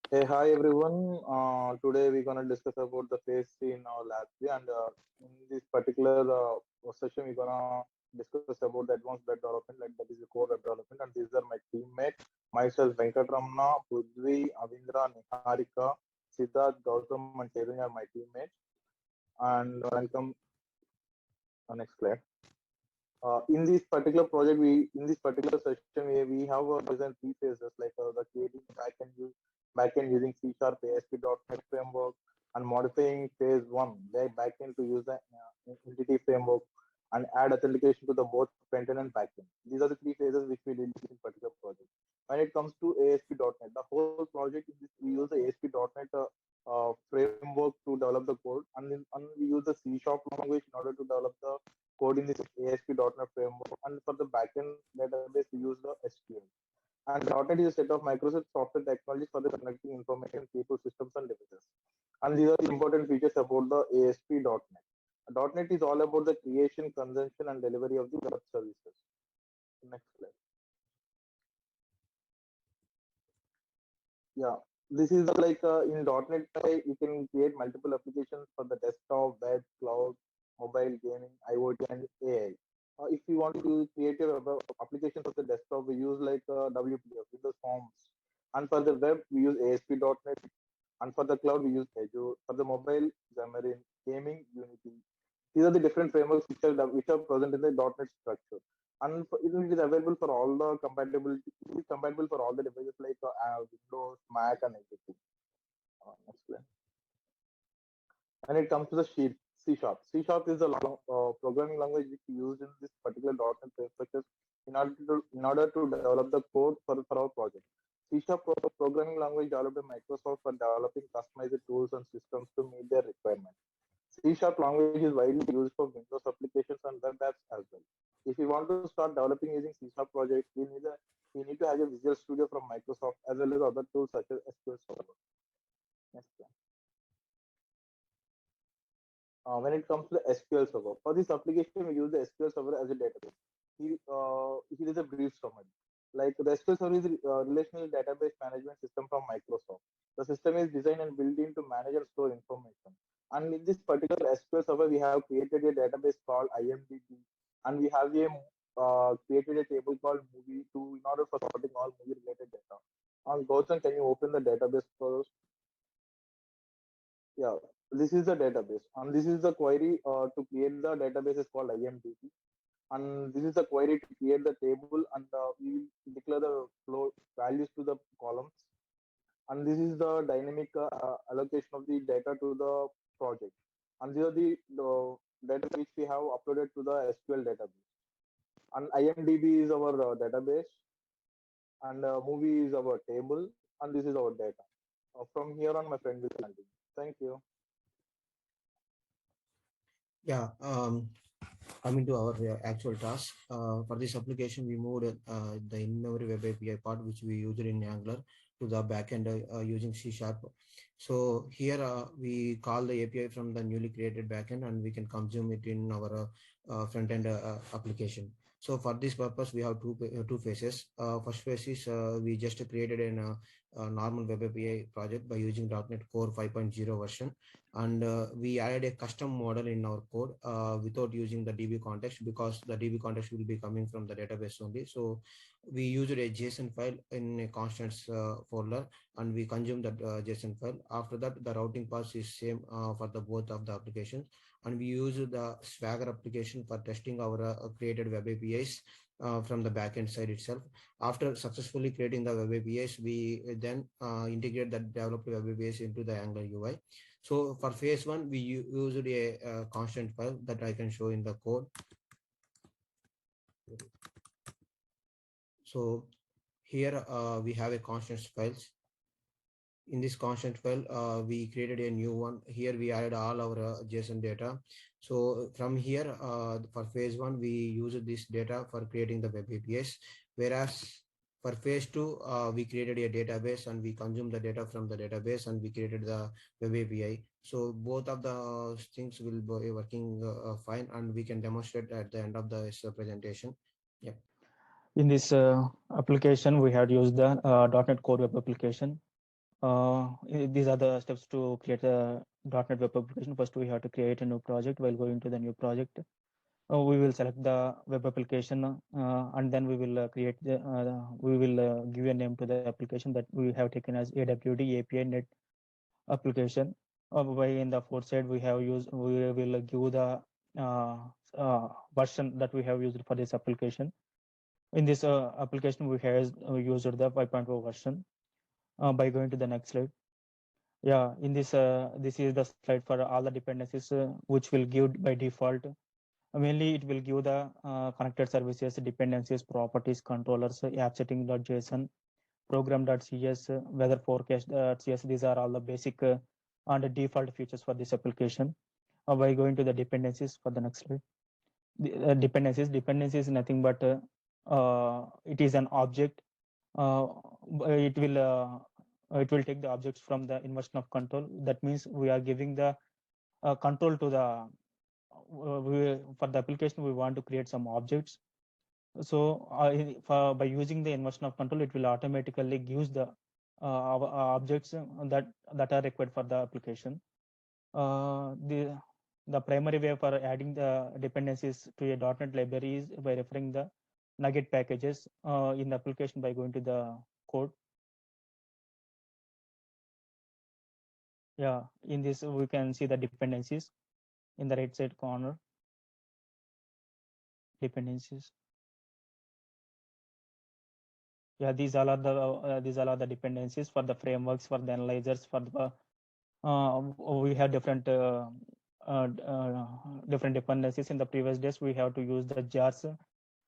Hey, hi everyone. Today we're gonna discuss about the phase three in our lab three, and in this particular session we're gonna discuss about the advanced web development, like that is the core web development. And these are my teammates, myself, Venkatramana, Prudvi, Avindra, Niharika, Siddharth, Gautam, and Chaitanya are my teammates. And welcome. Next slide. In this particular project, in this particular session, we have designed three phases like the creating backend using C Sharp ASP.NET framework and modifying phase one, where backend to use the entity framework and add authentication to the both front end and backend. These are the three phases which we did in this particular project. When it comes to ASP.NET, the whole project in this, we use the ASP.NET framework to develop the code, and we use the C Sharp language in order to develop the code in this ASP.NET framework. And for the backend database, we use the SQL. And .NET is a set of Microsoft software technologies for the connecting information, people, systems, and devices. And these are the important features about the ASP.NET. .NET is all about the creation, consumption, and delivery of the web services. Next slide. Yeah, this is like in .NET, you can create multiple applications for the desktop, web, cloud, mobile, gaming, IoT, and AI. If you want to create a web application for the desktop, we use like WPF, Windows Forms, and for the web, we use ASP.NET, and for the cloud, we use Azure. For the mobile, Xamarin, gaming, Unity. These are the different frameworks which are present in the .NET structure, and it is available for all the compatibility. It is compatible for all the devices like Windows, Mac, and everything. Next slide. When it comes to the C Sharp is the programming language which we use in this particular .NET framework in order to develop the code for our project. C Sharp programming language developed by Microsoft for developing customized tools and systems to meet their requirements. C Sharp language is widely used for Windows applications and web apps as well. If you want to start developing using C Sharp project, we need to have a Visual Studio from Microsoft as well as other tools such as SQL Server. Next one. When it comes to the SQL Server, for this application, we use the SQL Server as a database. Here is a brief summary. Like the SQL Server is a relational database management system from Microsoft. The system is designed and built in to manage and store information. And in this particular SQL Server, we have created a database called IMDb, and we have created a table called movie to in order for sorting all movie related data. Gautam, can you open the database for us? Yeah, this is the database, and this is the query to create the database is called IMDb, and this is the query to create the table, and we will declare the flow values to the columns, and this is the dynamic allocation of the data to the project, and these are the data which we have uploaded to the SQL database, and IMDb is our database, and movie is our table, and this is our data. From here on, my friend will continue. Thank you. Yeah, coming to our actual task. For this application, we moved the in-memory web API part, which we used in Angular, to the backend using C Sharp. So here we call the API from the newly created backend, and we can consume it in our front-end application. So for this purpose, we have two phases. First phase is we just created a normal web API project by using .NET Core 5.0 version, and we added a custom model in our code without using the DB context, because the DB context will be coming from the database only. So we used a JSON file in a constants folder, and we consume that JSON file. After that, the routing path is same for the both of the applications, and we use the Swagger application for testing our created web APIs from the backend side itself. After successfully creating the web APIs, we then integrate that developed web APIs into the Angular UI. So for phase one, we used a constant file that I can show in the code. So here we have a constant files. In this constant file, we created a new one. Here we added all our JSON data. So from here, for phase one, we use this data for creating the web APIs. Whereas for phase two, we created a database, and we consume the data from the database, and we created the web API. So both of the things will be working fine, and we can demonstrate at the end of the presentation. Yeah. In this application, we had used the .NET Core Web application. These are the steps to create a .NET web application. First, we have to create a new project. While going to the new project, we will select the web application, and then we will give a name to the application that we have taken as AWD API Net application. By in the fourth side, we will give the uh, version that we have used for this application. In this application, we have used the 5.0 version. By going to the next slide. Yeah, in this is the slide for all the dependencies, which will give by default. Mainly, it will give the connected services, dependencies, properties, controllers, app setting.json, program.cs, weather forecast.cs. These are all the basic and the default features for this application. By going to the dependencies for the next slide. The dependencies is nothing but it is an object. Uh, it will it will take the objects from the inversion of control. That means we are giving the control to the for the application. We want to create some objects. So by using the inversion of control, it will automatically gives the objects that are required for the application. The primary way for adding the dependencies to a .NET library is by referring the NuGet packages in the application by going to the code. Yeah, in this we can see the dependencies in the right side corner. Dependencies. Yeah, these all are the dependencies for the frameworks, for the analyzers, for the we have different different dependencies. In the previous days, we have to use the jars.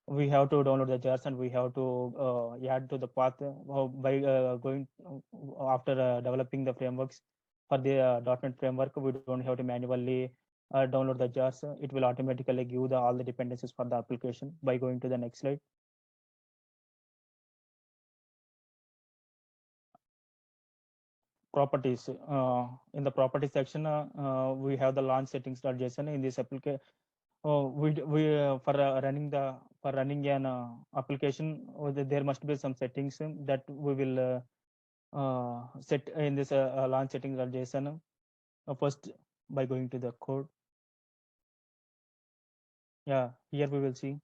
We have to download the jars and we have to add to the path by going after developing the frameworks for the .NET framework. We don't have to manually download the jars. It will automatically give all the dependencies for the application by going to the next slide. Properties. In the property section, we have the launch settings.json. In this application, we for running an application, there must be some settings that we will set in this launch settings.json. First, by going to the code. Yeah, here we will see.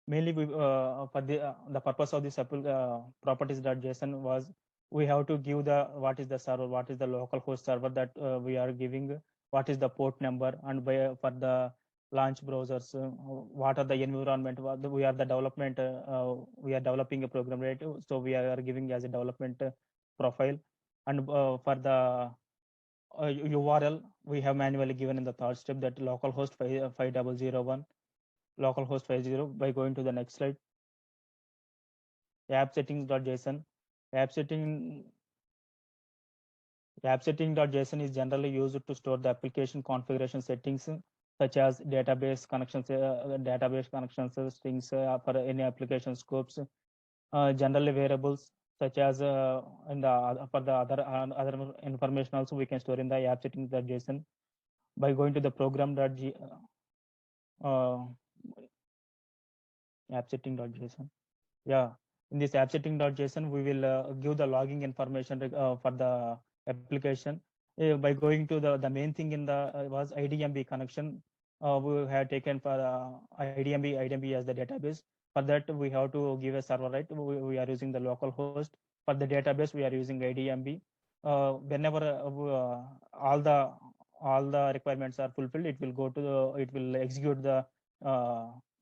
Mainly, for the purpose of this properties.json was we have to give the what is the server, what is the local host server that we are giving, what is the port number, and for the launch browsers, what are the environment. We are the development. We are developing a program, right? So we are giving as a development profile, and for the URL we have manually given in the third step that localhost 5001 localhost 50. By going to the next slide. App settings.json. App setting app setting.json is generally used to store the application configuration settings such as database connections, strings for any application scopes, generally variables such as in the for the other information also we can store in the app settings.json by going to the program.g uh, app setting.json. Yeah, in this app setting.json, we will give the logging information for the application. By going to the main thing in the was IDMB connection. We have taken for IDMB as the database. For that, we have to give a server, right? We are using the local host. For the database, we are using IDMB. Whenever all the requirements are fulfilled, it will go to it will execute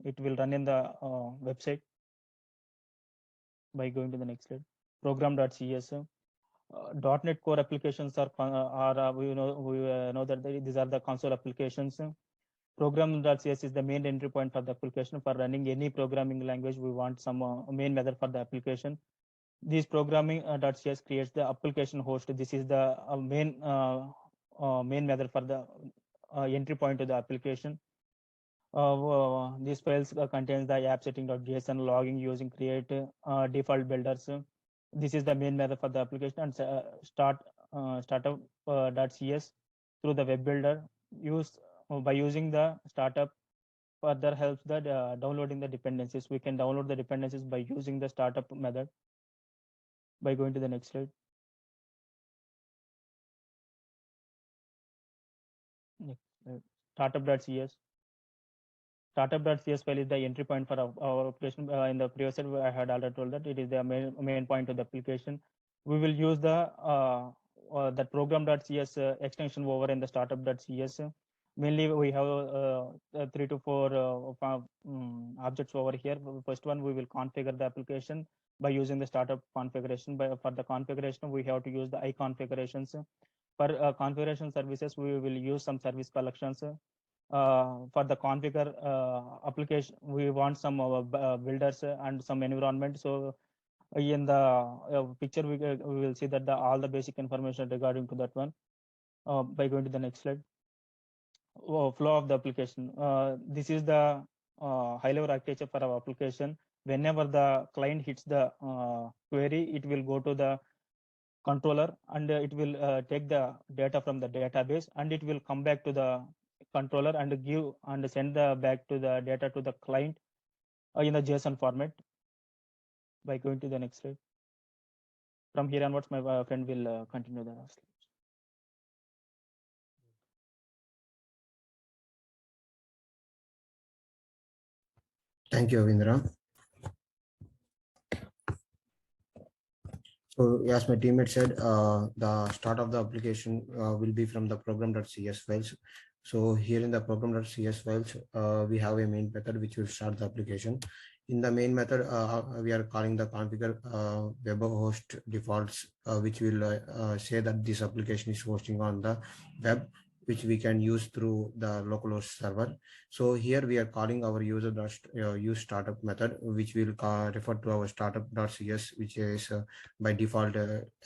it will run in the website by going to the next slide. Program.cs. .NET Core applications we know that these are the console applications. Program.cs is the main entry point for the application. For running any programming language, we want some main method for the application. This programming.cs creates the application host. This is the main method for the entry point to the application. These files contains the app setting.json logging using create default builders. This is the main method for the application, and startup.cs through the web builder. By using the startup further helps that downloading the dependencies. We can download the dependencies by using the startup method. by going to the next slide. Next slide. Startup.cs. Startup.cs file is the entry point for our application. In the previous slide, I had already told that it is the main point of the application. We will use the that program.cs extension over in the startup.cs. Mainly, we have 3 to 4 objects over here. First one, we will configure the application by using the startup configuration. For the configuration, we have to use the iConfigurations. For configuration services, we will use some service collections. For the configure application, we want some builders and some environment. So in the picture, we will see that all the basic information regarding to that one. By going to the next slide. Flow of the application. This is the high-level architecture for our application. Whenever the client hits the query, it will go to the controller and it will take the data from the database and it will come back to the controller and give and send the back to the data to the client in the JSON format. By going to the next slide. From here onwards, my friend will continue the slide. Thank you, Avindra. So as my teammate said, the start of the application will be from the program.cs files. So here in the program.cs files, we have a main method which will start the application. In the main method, we are calling the configure web host defaults, which will say that this application is hosting on the web, which we can use through the localhost server. So here we are calling our use startup method, which will refer to our startup.cs, which is by default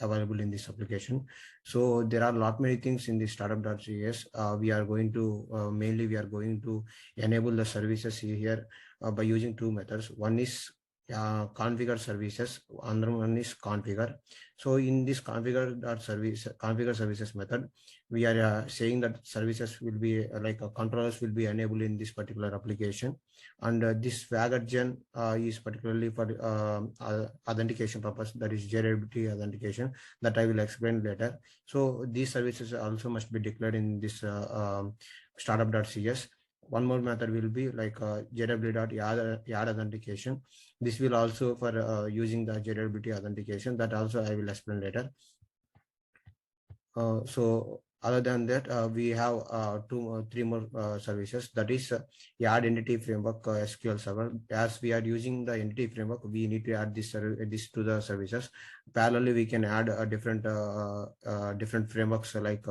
available in this application. So there are a lot many things in the startup.cs. We are going to mainly we are going to enable the services here by using two methods. One is configure services, another one is configure. So in this configure services method, we are saying that services will be controllers will be enabled in this particular application, and this Swagger gen is particularly for authentication purpose, that is JWT authentication, that I will explain later. So these services also must be declared in this startup.cs. One more method will be like JW.yard authentication. This will also for using the JWT authentication, that also I will explain later. So other than that, we have three more services, that is Yard Entity Framework SQL Server. As we are using the entity framework, we need to add this to the services. Parallelly, we can add different frameworks like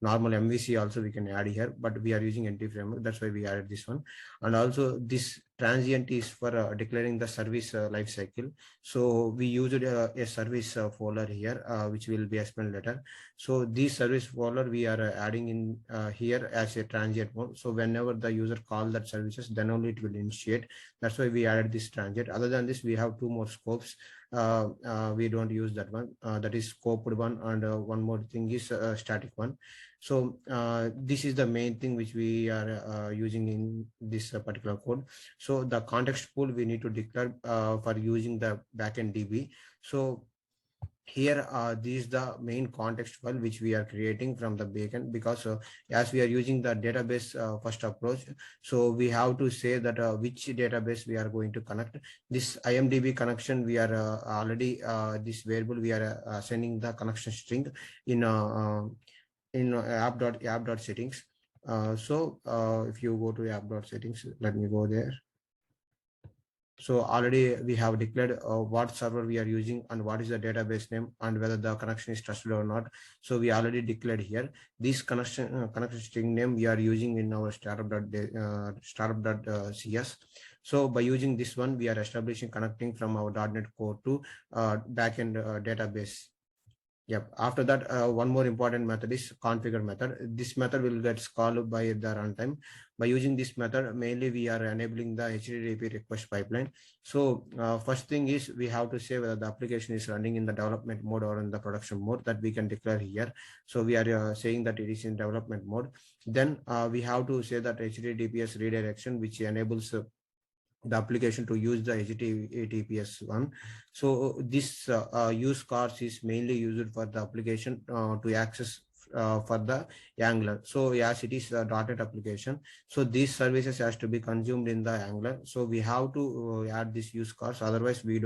normal MVC also we can add here, but we are using entity framework, that's why we added this one. And also this transient is for declaring the service life cycle. So we used a service folder here, which will be explained later. So this service folder we are adding in here as a transient mode. So whenever the user calls that services, then only it will initiate. That's why we added this transient. Other than this, we have two more scopes. We don't use that one. That is scoped one, and one more thing is static one. So this is the main thing which we are using in this particular code. So the context pool we need to declare for using the backend DB. So here this is the main context file which we are creating from the backend, because as we are using the database first approach, so we have to say that which database we are going to connect. This IMDb connection, we are already this variable we are sending the connection string in app.settings. So if you go to app.settings, let me go there. So already we have declared what server we are using and what is the database name and whether the connection is trusted or not. So we already declared here. This connection string name we are using in our startup.cs. So by using this one, we are establishing connecting from our .NET Core to backend database. Yep. After that, one more important method is configure method. This method will get called by the runtime. By using this method, mainly we are enabling the HTTP request pipeline. So first thing is we have to say whether the application is running in the development mode or in the production mode, that we can declare here. So we are saying that it is in development mode. Then we have to say that HTTPS redirection, which enables the application to use the HTTPS one. So this use cars is mainly used for the application to access for the Angular. So yes, it is a .NET application. So these services has to be consumed in the Angular. So we have to add this use cars. Otherwise, we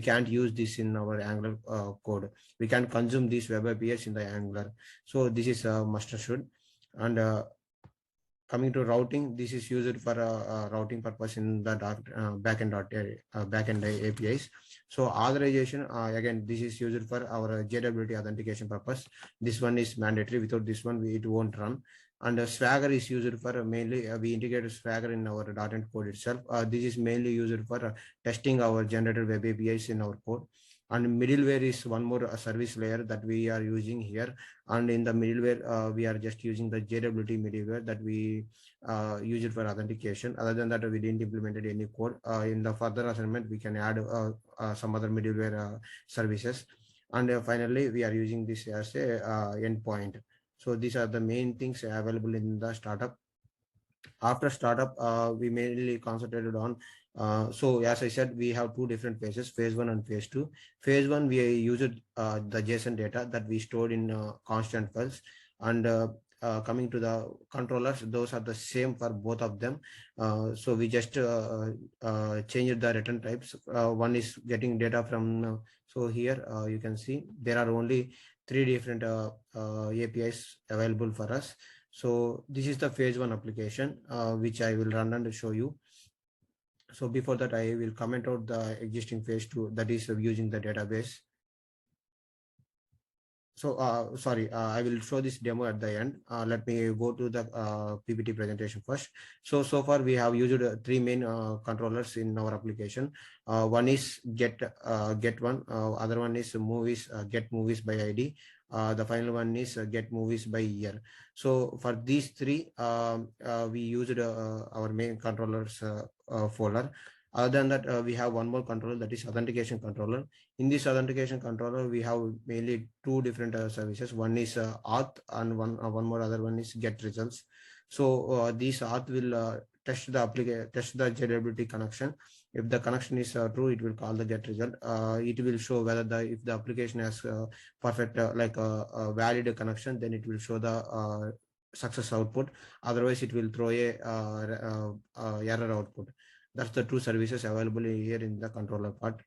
can't use this in our Angular code. We can consume these web APIs in the Angular. So this is a must should. And coming to routing, this is used for routing purpose in the backend APIs. So authorization, again, this is used for our JWT authentication purpose. This one is mandatory. Without this one, it won't run. And Swagger is used for mainly, we integrate Swagger in our .NET code itself. This is mainly used for testing our generated web APIs in our code. And middleware is one more service layer that we are using here. And in the middleware, we are just using the JWT middleware that we use it for authentication. Other than that, we didn't implement any code. In the further assignment, we can add some other middleware services. And finally, we are using this as a endpoint. So these are the main things available in the startup. After startup, we mainly concentrated on so as I said, we have two different phases, phase 1 and phase 2. Phase 1, we used the JSON data that we stored in constant files. And coming to the controllers, those are the same for both of them. So we just changed the return types. One is getting data from so here you can see there are only 3 different APIs available for us. So this is the phase 1 application, which I will run and show you. So before that, I will comment out the existing phase 2, that is using the database. So sorry, I will show this demo at the end. Let me go to the PPT presentation first. So far we have used 3 main controllers in our application. One is get one, other one is movies, get movies by ID. The final one is get movies by year. So for these 3, we used our main controllers folder. Other than that, we have one more controller, that is authentication controller. In this authentication controller, we have mainly 2 different services. One is auth, and one more other one is get results. So this auth will test the JWT connection. If the connection is true, it will call the get result. It will show whether if the application has perfect valid connection, then it will show the success output. Otherwise, it will throw a error output. That's the 2 services available here in the controller part.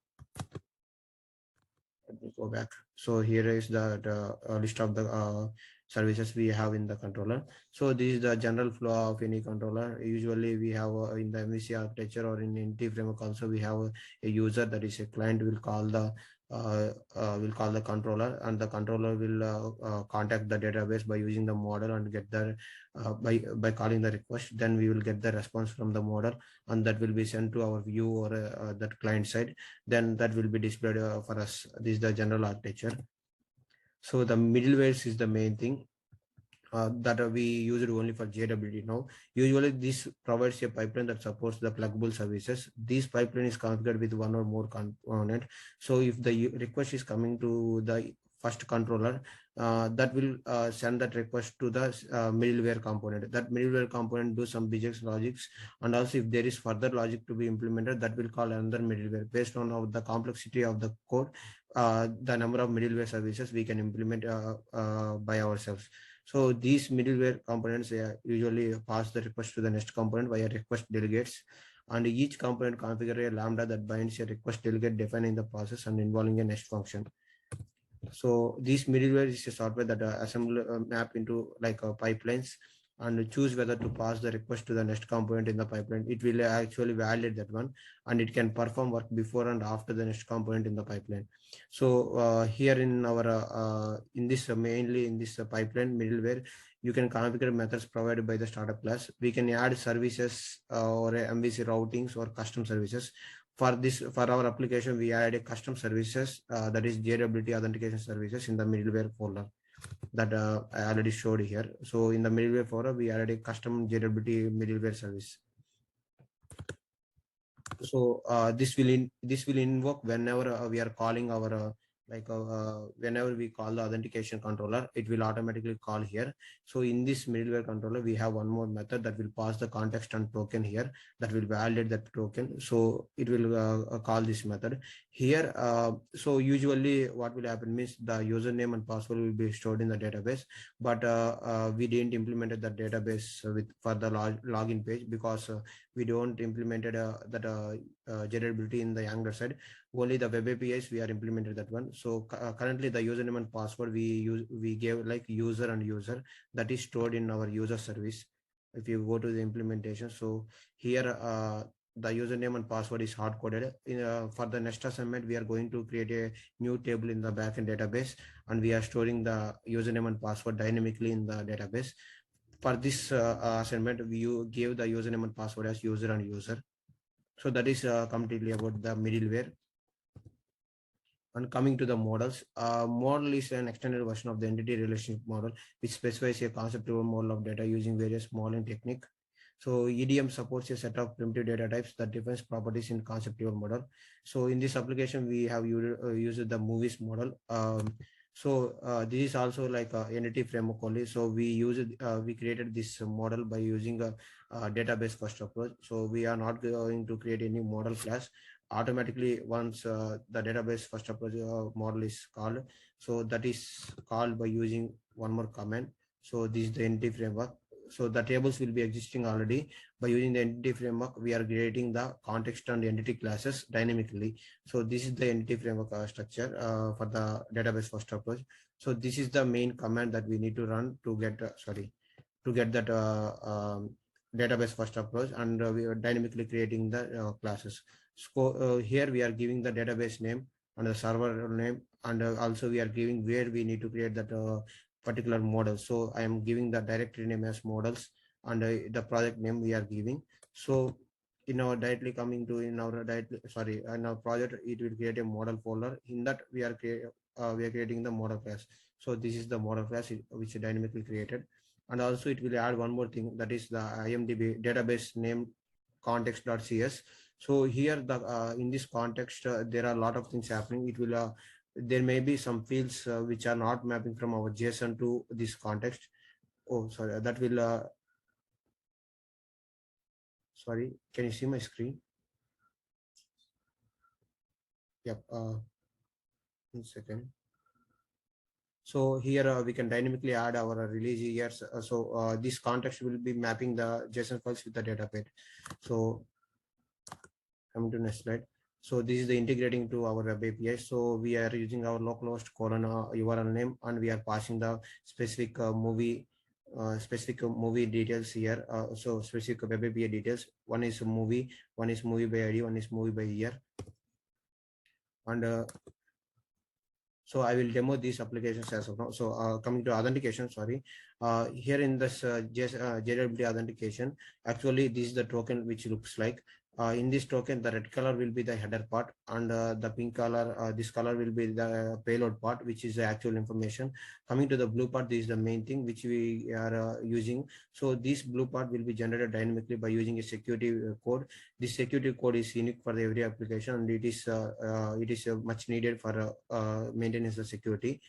Let me go back. So here is the list of the services we have in the controller. So this is the general flow of any controller. Usually we have in the MVC architecture or in Entity Framework also, we have a user, that is a client, will call the controller, and the controller will contact the database by using the model and get the by calling the request. Then we will get the response from the model, and that will be sent to our view or that client side. Then that will be displayed for us. This is the general architecture. So the middleware is the main thing that we use it only for JWT now. Usually this provides a pipeline that supports the pluggable services. This pipeline is configured with one or more component. So if the request is coming to the first controller, that will send that request to the middleware component. That middleware component do some BJX logics, and also if there is further logic to be implemented, that will call another middleware. Based on the complexity of the code, the number of middleware services we can implement by ourselves. So these middleware components usually pass the request to the next component via request delegates, and each component configure a lambda that binds a request delegate defined in the process and involving a next function. So this middleware is a software that assemble map into pipelines and choose whether to pass the request to the next component in the pipeline. It will actually validate that one, and it can perform work before and after the next component in the pipeline. So here in our mainly in this pipeline middleware, you can configure methods provided by the startup class. We can add services or MVC routings or custom services. For our application, we added a custom services that is JWT authentication services in the middleware folder that I already showed here. So in the middleware folder, we added a custom JWT middleware service. So this will invoke whenever we are calling our like whenever we call the authentication controller, it will automatically call here. So in this middleware controller, we have one more method that will pass the context and token here, that will validate that token. So it will call this method here. So usually what will happen means the username and password will be stored in the database, but we didn't implement the database with for the login page, because we don't implemented that generability in the Angular side. Only the web APIs we are implemented that one. So currently the username and password we gave like user and user, that is stored in our user service. If you go to the implementation, so here the username and password is hard coded. For the next assignment, we are going to create a new table in the backend database, and we are storing the username and password dynamically in the database. For this assignment, we gave the username and password as user and user. So that is completely about the middleware. And coming to the models, model is an extended version of the entity relationship model, which specifies a conceptual model of data using various modeling technique. So EDM supports a set of primitive data types that defines properties in conceptual model. So in this application, we have used the movies model. This is also like a entity framework only. So we created this model by using a database first approach. So we are not going to create any model class automatically once the database first approach model is called. So that is called by using one more command. So this is the entity framework. So the tables will be existing already. By using the entity framework, we are creating the context and entity classes dynamically. So this is the entity framework structure for the database first approach. So this is the main command that we need to run to get that database first approach, and we are dynamically creating the classes. So here we are giving the database name and the server name, and also we are giving where we need to create that particular model. So I am giving the directory name as models, and the project name we are giving. So in our directly coming to in our project, it will create a model folder. In that we are creating the model class. So this is the model class which is dynamically created. And also it will add one more thing, that is the IMDb database name context.cs. So here the in this context there are a lot of things happening. It will there may be some fields which are not mapping from our JSON to this context. Oh, sorry, that will sorry, can you see my screen? Yep. 1 second. So here we can dynamically add our release years. This context will be mapping the JSON files with the data page. So coming to next slide. So this is the integrating to our web API. So we are using our localhost colon URL name, and we are passing the specific movie details here. So specific web API details. One is movie, one is movie by ID, one is movie by year. And so I will demo these applications as of now. So coming to authentication, sorry, here in this JWT authentication, actually this is the token which looks like. In this token, the red color will be the header part, and the pink color, this color will be the payload part, which is the actual information. Coming to the blue part, this is the main thing which we are using. So this blue part will be generated dynamically by using a security code. This security code is unique for every application, and it is much needed for maintenance of security.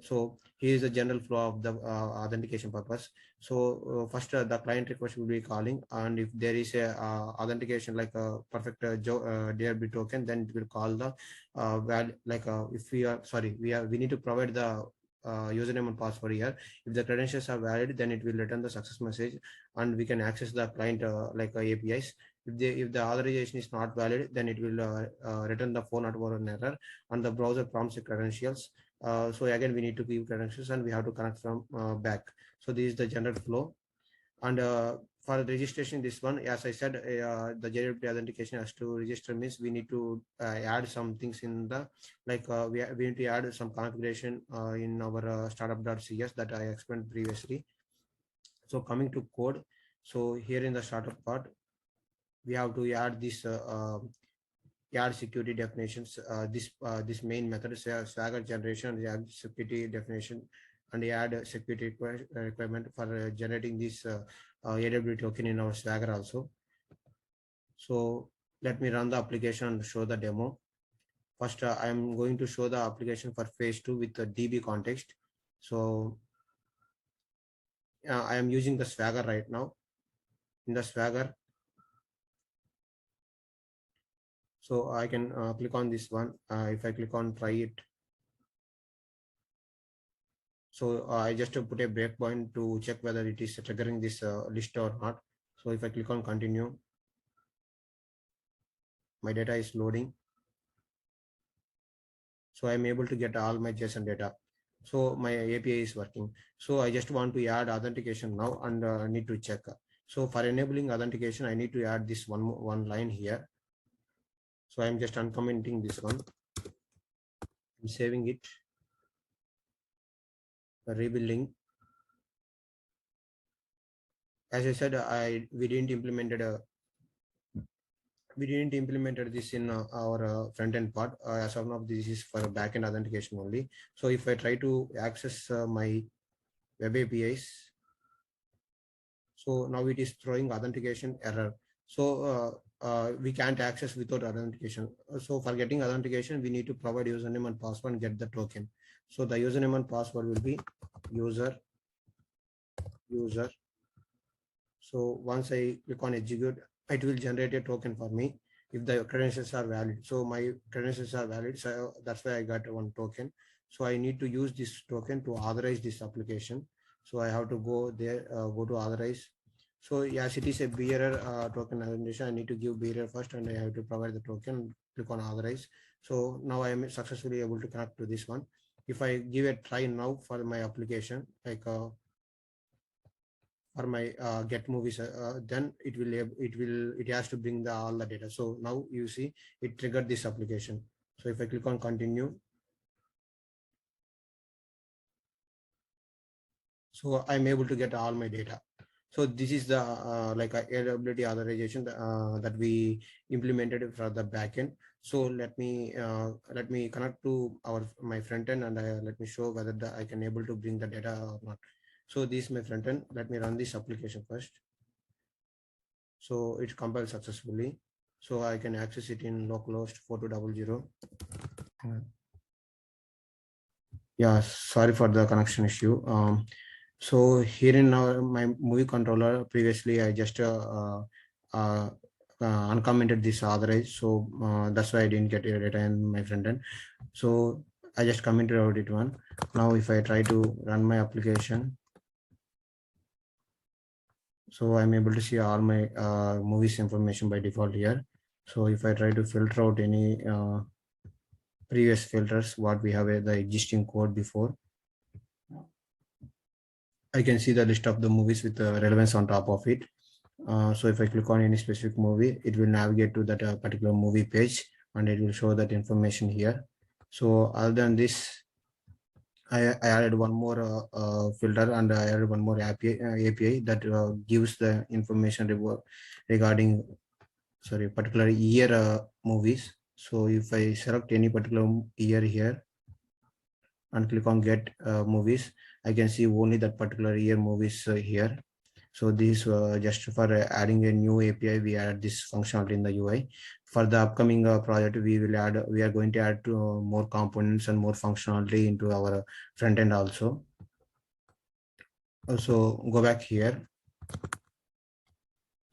So here is the general flow of the authentication purpose. So first the client request will be calling, and if there is a authentication like a perfect DRB token, then it will call the if we need to provide the username and password here. If the credentials are valid, then it will return the success message, and we can access the client APIs. If the authorization is not valid, then it will return the phone or an error, and the browser prompts the credentials. So again, we need to give credentials, and we have to connect from back. So this is the general flow. And for registration, this one, as I said, the JWT authentication has to register means we need to add some things in the we need to add some configuration in our startup.cs that I explained previously. So coming to code, so here in the startup part, we have to add this add security definitions. This main method is Swagger generation, add security definition, and add security requirement for generating this AWT token in our Swagger also. So let me run the application and show the demo. First, I am going to show the application for phase 2 with the DB context. So I am using the Swagger right now. In the Swagger, so I can click on this one. If I click on try it, so I just put a breakpoint to check whether it is triggering this list or not. So if I click on continue, my data is loading. So I'm able to get all my JSON data. So my API is working. So I just want to add authentication now and need to check. So for enabling authentication, I need to add this one line here. So I'm just uncommenting this one. I'm saving it. Rebuilding. As I said, we didn't implement this in our front end part. As of now, this is for backend authentication only. So if I try to access my web APIs, so now it is throwing authentication error. So we can't access without authentication. So for getting authentication, we need to provide username and password and get the token. So the username and password will be user. So once I click on execute, it will generate a token for me if the credentials are valid. So my credentials are valid, so that's why I got one token. So I need to use this token to authorize this application. So I have to go there, go to authorize. So yes, it is a bearer token authentication. I need to give bearer first, and I have to provide the token. Click on authorize. So now I am successfully able to connect to this one. If I give a try now for my application, like for my get movies, then it has to bring all the data. So now you see it triggered this application. So if I click on continue, so I'm able to get all my data. So this is the like availability authorization that we implemented for the backend. So let me connect to my front end, and let me show whether I can able to bring the data or not. So this is my front end. Let me run this application first. So it compiled successfully. So I can access it in localhost 4200. Yeah, sorry for the connection issue. So here in my movie controller, previously I just uncommented this authorize. So that's why I didn't get data in my front end. So I just commented out it one. Now if I try to run my application, so I'm able to see all my movies information by default here. So if I try to filter out any previous filters, what we have the existing code before, I can see the list of the movies with the relevance on top of it. So if I click on any specific movie, it will navigate to that particular movie page, and it will show that information here. So other than this, I added one more filter, and I added one more API that gives the information regarding particular year movies. So if I select any particular year here and click on get movies, I can see only that particular year movies here. So this just for adding a new API, we add this functionality in the UI. For the upcoming project, we are going to add more components and more functionality into our front end also. Also go back here.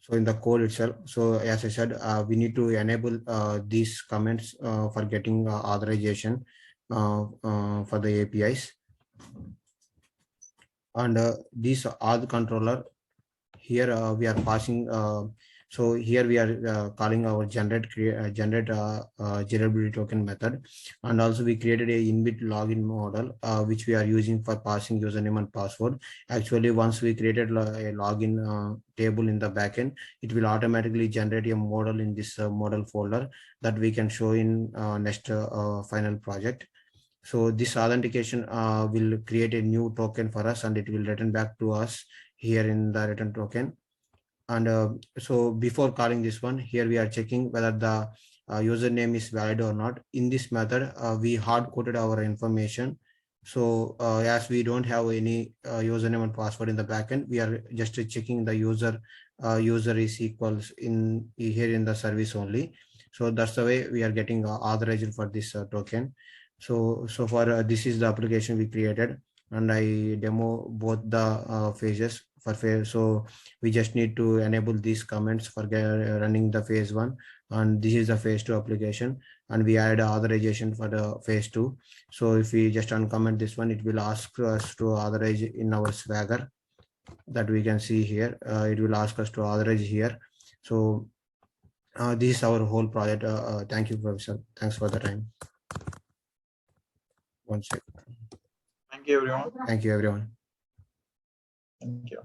So in the code itself, so as I said, we need to enable these comments for getting authorization for the APIs. And this auth controller here, we are passing. So here we are calling our generate generability token method, and also we created a inbuilt login model which we are using for passing username and password. Actually, once we created a login table in the backend, it will automatically generate a model in this model folder that we can show in next final project. So this authentication will create a new token for us, and it will return back to us here in the return token. And so before calling this one, here we are checking whether the username is valid or not. In this method, we hard coded our information. So as we don't have any username and password in the backend, we are just checking the user is equals in here in the service only. So that's the way we are getting authorized for this token. So far this is the application we created, and I demo both the phases for phase. So we just need to enable these comments for running the phase 1, and this is the phase 2 application, and we add authorization for the phase 2. So if we just uncomment this one, it will ask us to authorize in our Swagger that we can see here. It will ask us to authorize here. So this is our whole project. Thank you, Professor. Thanks for the time. One second. Thank you, everyone. Thank you, everyone. Thank you.